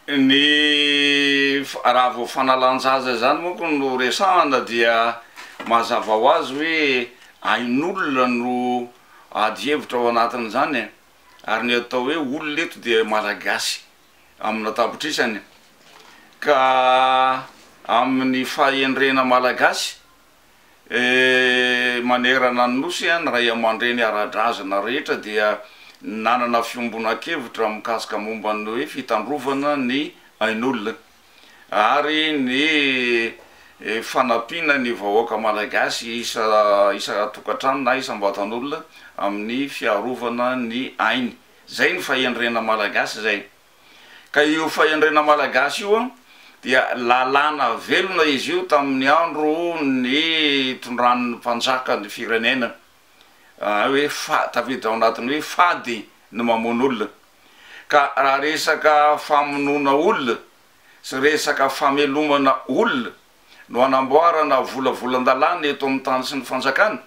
ny raha vao fanalanjaza zany moko no resahana dia mazava ho azy hoe ain'olona no ady hevitra ao anatin'izany ary ny atao hoe olona eto dia malagasy amina tapitrisany ka amin'ny fahendrena malagasy manerana ny nosy ny ray aman-dreny ara-drazana rehetra dia nanana fiombona-kevitra mikasika momba ny hoe fitandrovana ny ain'olona ary ny fanampiana ny vahoaka malagasy isa tokantrano na isam-batan'olona amin'ny fiarovana ny ainy. Zay ny fahendrena malagasy zay. Ka io fahendrena malagasy io dia lalàna velona izy io tamin'ny andro ny tondran'ny mpanjaka ny firenena hoe tafiditra ao anatiny hoe fady ny mamono olona. Ka raha resaka famonoana olona sy resaka famelomana olona no anamboarana volavolan-dalàna eto amin'ny tany sy ny fanjakana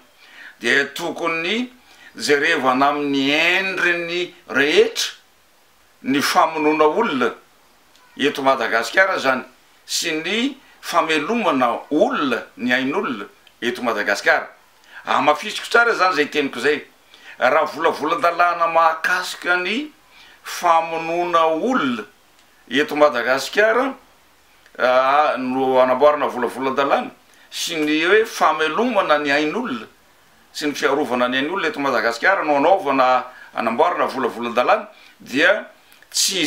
dia tokony jerevana amin'ny endriny rehetra ny famonoana olona eto Madagasikara zany sy ny famelomana olona ny ain'olona eto Madagasikara. Mafisiko tsara zany zay teniko zay. Raha volavolan-dalàna mahakasika ny famonoana olona eto Madagasikara no anamboarana volavolan-dalàna sy ny hoe famelomana ny ain'olona sy ny fiarovana ny ain'olona eto Madagasikara no anaovana anamboarana volavolan-dalàna dia tsy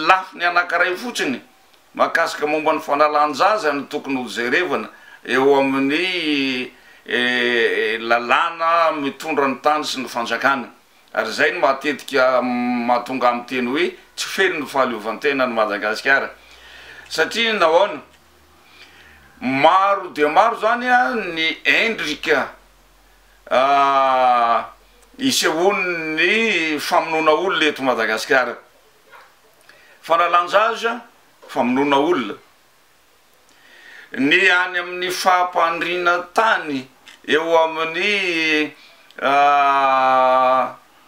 lafiny anankiray fotsiny mahakasika momba ny fanalanjaza no tokony ho jerevana eo amin'ny lalàna mitondra ny tany sy ny fanjakana. Ary zay no matetika mahatonga amin'ny teny hoe tsy feno ny fahaleovantena ny Madagasikara satria nahoana maro dia maro zany ny endrika isehony famonoana olona eto Madagasikara. Fanalanjaza famonoana olona ny any amin'ny fahampandriana tany eo amin'ny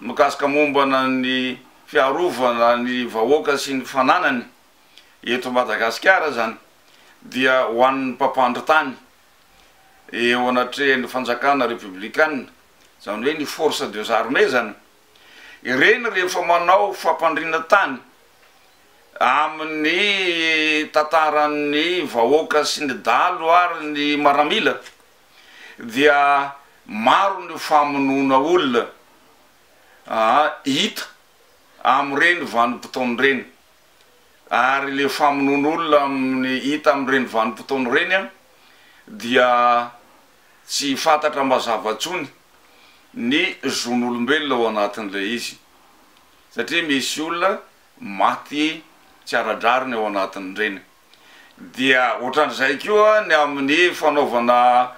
mikasika mombana ny fiarovana ny vahoaka sy ny fananany eto Madagasikara zany dia ho an'ny mpampandry tany eo anatrehan'ny fanjakana republikana zany hoe ny force des armées zany. Ireny rehefa manao fampandriana tany amin'ny tantaran'ny vahoaka sy ny dalo ary ny maramila dia maro ny famonoana olona hita amin'ireny vanim-potoana ireny ary le famonoana olona amin'ny hita amin'ireny vanim-potoana ireny dia tsy fantatra mazava ntsony ny zon'olombelona ao anatin'le izy satria misy olona maty tsy ara-drariny ao anatin'ireny. Dia ohatran'izay koa ny amin'ny fanaovana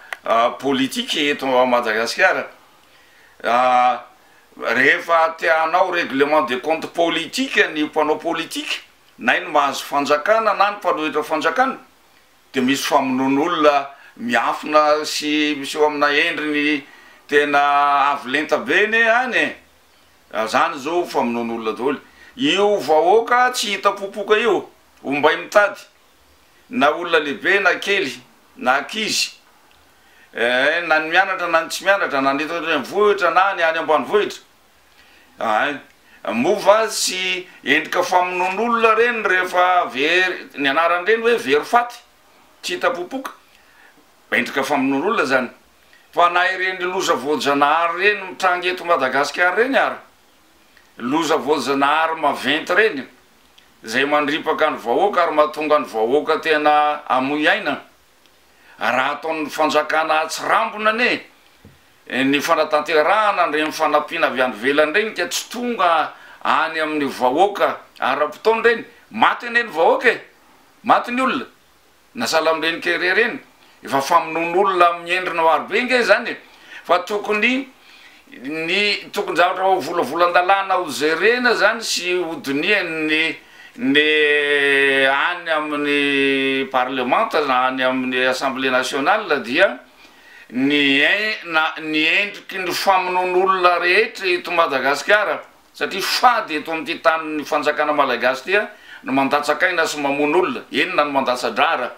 politika eto Madagasikara rehefa tianao règlement de compte politique ny mpanao politika na iny mahazo fanjakana na ny mpanohitra fanjakana dia misy famonoan'olona miafina sy misy eo amina endriny tena avolenta be ne any zany zao famonoan'olona daholo. Io vahoaka tsy hita popoka io ombay mitady na olona lehibe na kely na ankizy na ny mianatra na ny tsy mianatra na ny vohitra na ny any ambanivohitra mova sy endrika famonoan'olona reny rehefa very ny anaran'ireny hoe very faty tsy hita popoka endrika famonoan'olona zany. Fa na ireny loza voajanahary reny mitrangy eto Madagasikara reny ary loza voajanahary maventy reny zay mandripaka ny vahoaka ary mahatonga ny vahoaka tena amoy aina raha ataon'ny fanjakana atsirambona ny fanatanterahana reny fanampiana avy any velany reny ka tsy tonga any amin'ny vahoaka ara-potoana reny maty eny vahoaka maty ny olona na sala amin'ireny kere reny efa famonoan'olona amin'ny endrina marobe nge zany fa tokony zavatra volavolan-dalàna ho jerena zany sy hodiniany ny any amin'ny parlemanta na any amin'ny assemblée nationale dia ny endriky ny famonoan'olona rehetra eto Madagasikara satria fady eto am'ty tany fanjakana malagasy tya no mandatsakaina sy mamon'olona enona no mandatsadrara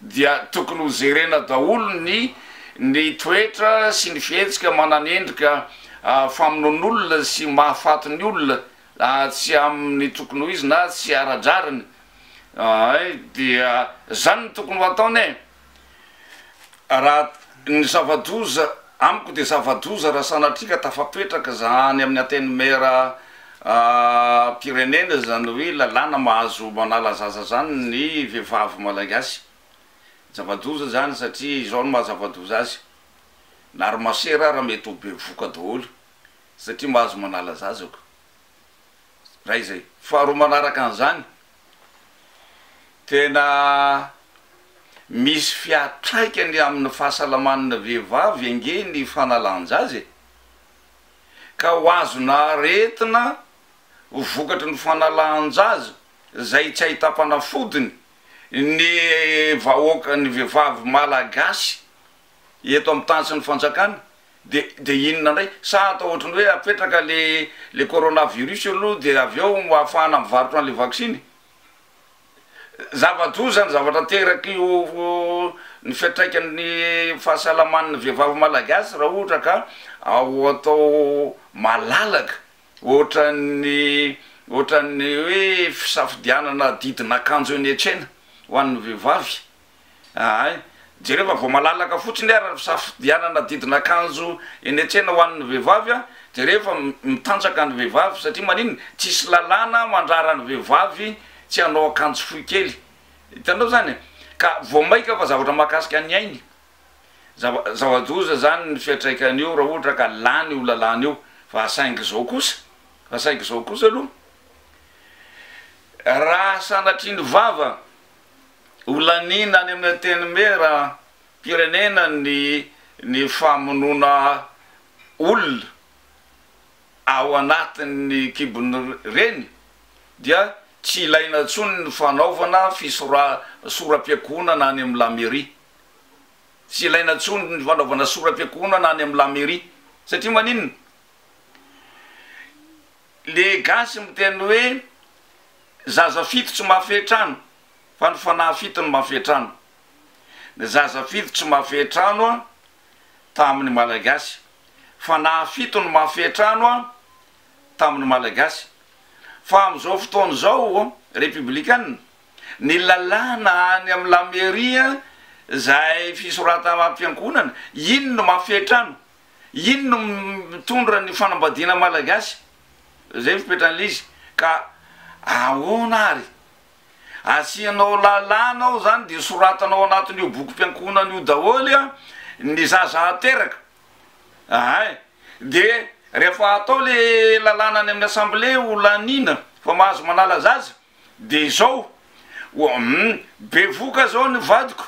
dia tokony ho jerena daholo ny toetra sy ny fihetsika mananendrika famonon'olona sy mahafatiny olona tsy amin'ny tokony ho izy na tsy aradrariny dia zany ny tokony ho ataony raha ny zavadoza amiko de zavadoza raha sanatrika tafapetraka zany amin'ny anteny mera pirenena zany hoe lalàna mahazo manala zaza zany ny vehivavy malagasy zavadoza zany satria izao no mahazavadoza azy na ary masera raha mety ho be voka daholo satria mahazo manala zazako ray zay faharoa manaraka an'izany tena misy fiatraikany amin'ny fahasalamanina vehivavy ange ny fanalanjazy ka ho azona retina vokatry ny fanalanjazy zay tsy ahita-panafodiny ny vahoaka ny vehivavy malagasy eto amin'ny tany sy ny fanjakana de inona ndray sa atao ohatrany hoe apetraka le coronavirus aloha de avy eo ahafahana mivarotra an'le vaksiny zavadoza ny zavatra teraky ny fiatraikan'ny fahasalaman'ny vehivavy malagasy raha ohatra ka ao atao malalaka ohatran'ny hoe fisafidianana didin'akanjo eny an-tsena ho an'ny vehivavy jereva vao malalaka fotsiny ara fisafidianana didin'akanjo eny an-tsena ho an'ny vehivavy de rehefa mitanjaka ny vehivavy satria maniny tsisy lalàna mandrarany vehivavy tsy hanao akanjo fohy kely hitanao zany ka vao maika fa zavatra mahakasika any ainy zavadoza zany ny fiatraikan'io raha ohatra ka lany io lalàna io fa asaingy zao kosa aloha raha sanatriny vava olanina any amin'ny anteny mera pirenena ny famonona olona ao anatin'ny kibony reny dia tsy ilaina ntsony ny fanaovana sora-piakonana any amin'ny lameria tsy ilaina ntsony ny fanaovana sora-piakonana any amin'ny lameria satria maninona le gasy miteny hoe zaza fito tsy mahafehitrano fa ny fanahy fito ny mahafehitrano ny zaza fito tsy mahafehitrano a tamin'ny malagasy fanahy fito ny mahafehitrano a tamin'ny malagasy fa am'izao fotoana zao republikana ny lalàna any amin'ny lameria zay fisorata mampiankonana ino no mahafehitrano ino no mitondra ny fanambadiana malagasy zay fipetran'le izy ka ahoana ary asianao lalàna ao zany de soratanao anatin'io boky mpiankonana io daholy a ny zaza ateraka de rehefa atao le lalàna any amin'ny assemblée olanina fa mahazo manala zaza de zao be voka zao ny vadiko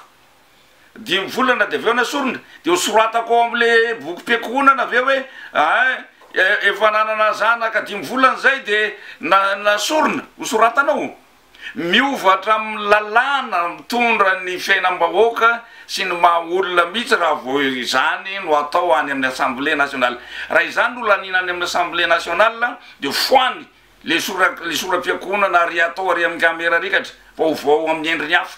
5 volana de aveo nasorona de ho soratako ao am'le boky mpiankonana aveo hoe efa nanana zanaka 5 volana zay de nasorona ho soratanao miovatra amin'ny lalàna mitondra ny fiainam-bahoaka sy ny maha olona mihitsy raha vo izany no atao any amin'ny assemblée nationale raha izany no lanina any amin'ny assemblée nationale de foany le sora-piakonana ary atao ary amin'ny camera rikatra fa ho vao amin'ny endriny hafa